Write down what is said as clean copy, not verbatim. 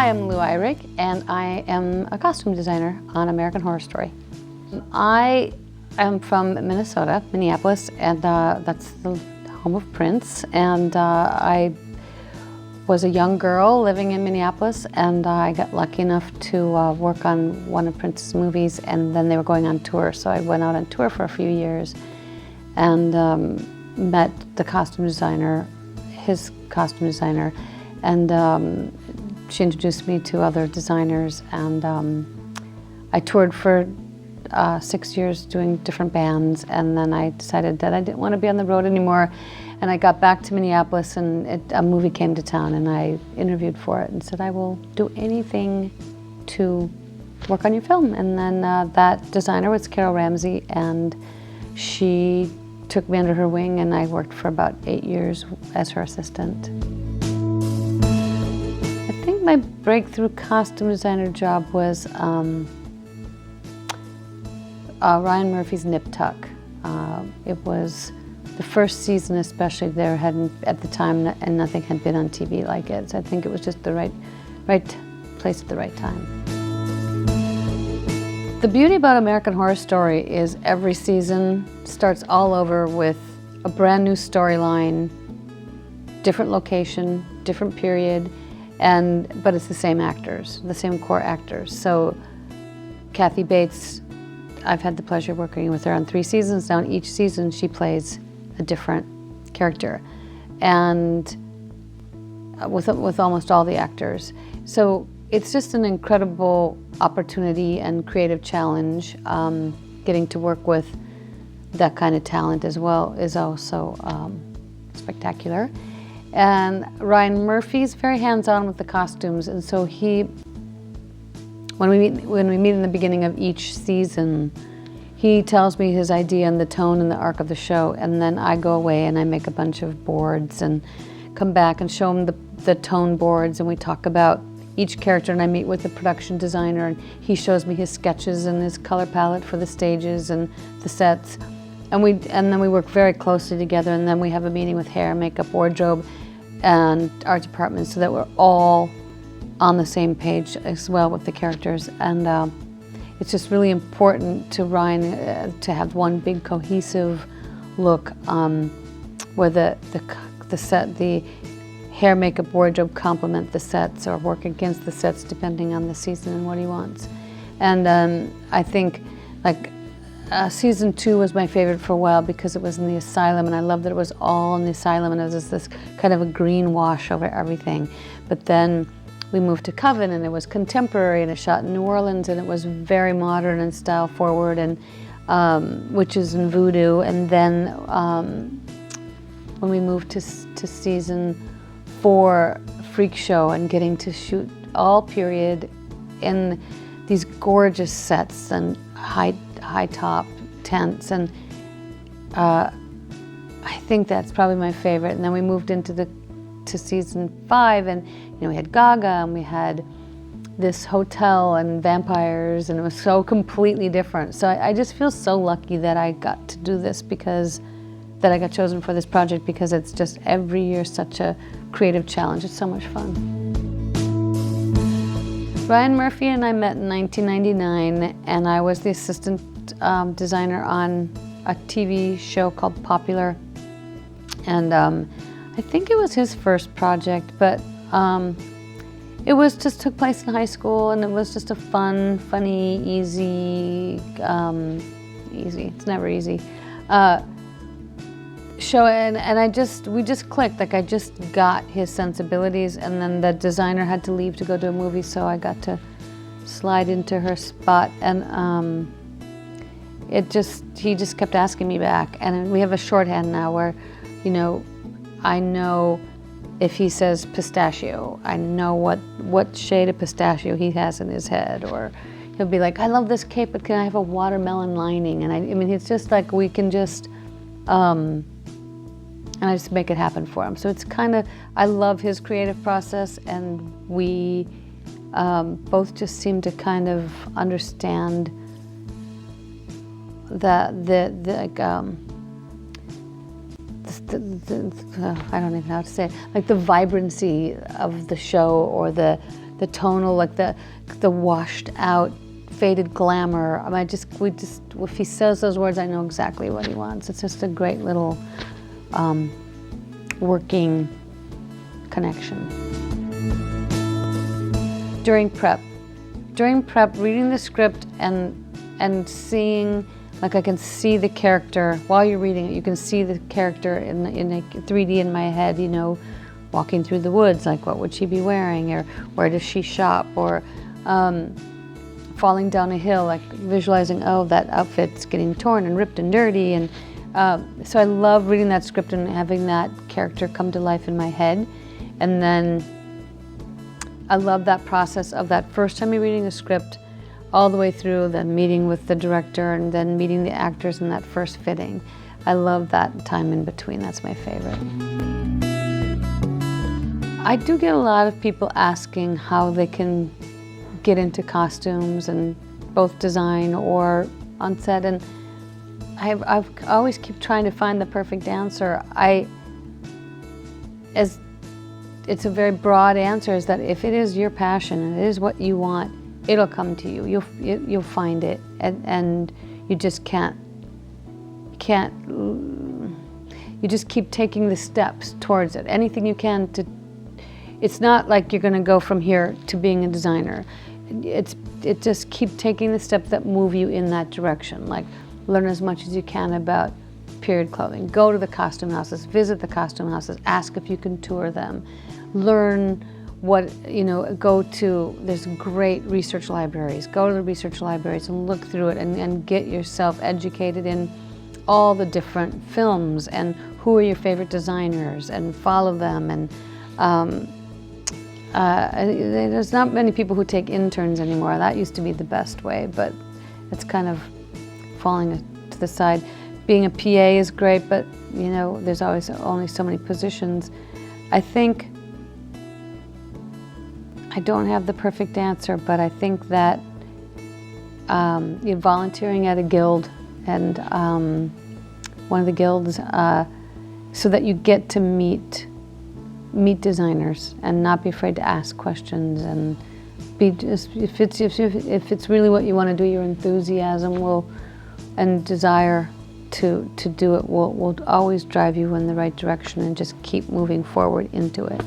Hi, I'm Eyrich, and I am a costume designer on American Horror Story. I am from Minnesota, Minneapolis, and that's the home of Prince. And I was a young girl living in Minneapolis, and I got lucky enough to work on one of Prince's movies, and then they were going on tour. So I went out on tour for a few years and met the costume designer, his costume designer, and she introduced me to other designers, and I toured for 6 years doing different bands, and then I decided that I didn't want to be on the road anymore, and I got back to Minneapolis, and a movie came to town, and I interviewed for it and said, I will do anything to work on your film. And then that designer was Ramsey, and she took me under her wing, and I worked for about 8 years as her assistant. I think my breakthrough costume designer job was Ryan Murphy's Nip Tuck. It was the first season, especially. There hadn't, at the time, and nothing had been on TV like it. So I think it was just the right place at the right time. The beauty about American Horror Story is every season starts all over with a brand new storyline, different location, different period, but it's the same actors, the same core actors. So Kathy Bates, I've had the pleasure of working with her on 3 seasons now. In each season she plays a different character, and with almost all the actors. So it's just an incredible opportunity and creative challenge. Getting to work with that kind of talent as well is also spectacular. And Ryan Murphy's very hands-on with the costumes, and so when we meet in the beginning of each season, he tells me his idea and the tone and the arc of the show, and then I go away and I make a bunch of boards and come back and show him the tone boards, and we talk about each character, and I meet with the production designer, and he shows me his sketches and his color palette for the stages and the sets. And then we work very closely together, and then we have a meeting with hair, makeup, wardrobe, and art department, so that we're all on the same page as well with the characters. And it's just really important to Ryan to have one big cohesive look where the hair, makeup, wardrobe complement the sets or work against the sets depending on the season and what he wants. And I think season 2 was my favorite for a while because it was in the asylum, and I loved that it was all in the asylum, and it was just this kind of a green wash over everything. But then we moved to Coven, and it was contemporary, and it shot in New Orleans, and it was very modern and style forward, and witches and voodoo. And then when we moved to season 4, Freak Show, and getting to shoot all period in these gorgeous sets and high top tents, and I think that's probably my favorite. And then we moved to season 5, and we had Gaga, and we had this hotel and vampires, and it was so completely different. So I just feel so lucky that I got to do this, that I got chosen for this project, because it's just every year such a creative challenge. It's so much fun. Ryan Murphy and I met in 1999, and I was the assistant designer on a TV show called Popular. And I think it was his first project, but it was just took place in high school, and it was just a funny, easy, it's never easy, show, and we just clicked. I just got his sensibilities, and then the designer had to leave to go to a movie, so I got to slide into her spot, and he just kept asking me back. And we have a shorthand now where, I know if he says pistachio, I know what shade of pistachio he has in his head, or he'll be like, I love this cape, but can I have a watermelon lining? And I mean, it's just like we can just, and I just make it happen for him. So it's kind of, I love his creative process, and we both just seem to kind of understand I don't even know how to say it, like the vibrancy of the show, or the the tonal, like the washed out, faded glamour. I mean, if he says those words, I know exactly what he wants. It's just a great little working connection. During prep, reading the script and seeing, like I can see the character while you're reading it. You can see the character in a 3D in my head. You know, walking through the woods, like what would she be wearing, or where does she shop, or falling down a hill, like visualizing, oh, that outfit's getting torn and ripped and dirty. And so I love reading that script and having that character come to life in my head. And then I love that process of that first time you're reading a script all the way through, then meeting with the director and then meeting the actors in that first fitting. I love that time in between. That's my favorite. I do get a lot of people asking how they can get into costumes, and both design or on set, and I've always keep trying to find the perfect answer. It's a very broad answer, is that if it is your passion and it is what you want, it'll come to you. You'll find it, and you just can't. You just keep taking the steps towards it. Anything you can to. It's not like you're going to go from here to being a designer. It just keep taking the steps that move you in that direction. Like learn as much as you can about period clothing. Go to the costume houses, visit the costume houses, ask if you can tour them. Learn what, go to, there's great research libraries. Go to the research libraries and look through it and get yourself educated in all the different films and who are your favorite designers, and follow them. And there's not many people who take interns anymore. That used to be the best way, but it's kind of falling to the side. Being a PA is great, but there's always only so many positions. I think I don't have the perfect answer, but I think that you're volunteering at a guild, and one of the guilds, so that you get to meet designers and not be afraid to ask questions, and be just, if it's really what you want to do, your enthusiasm and desire to do it will always drive you in the right direction, and just keep moving forward into it.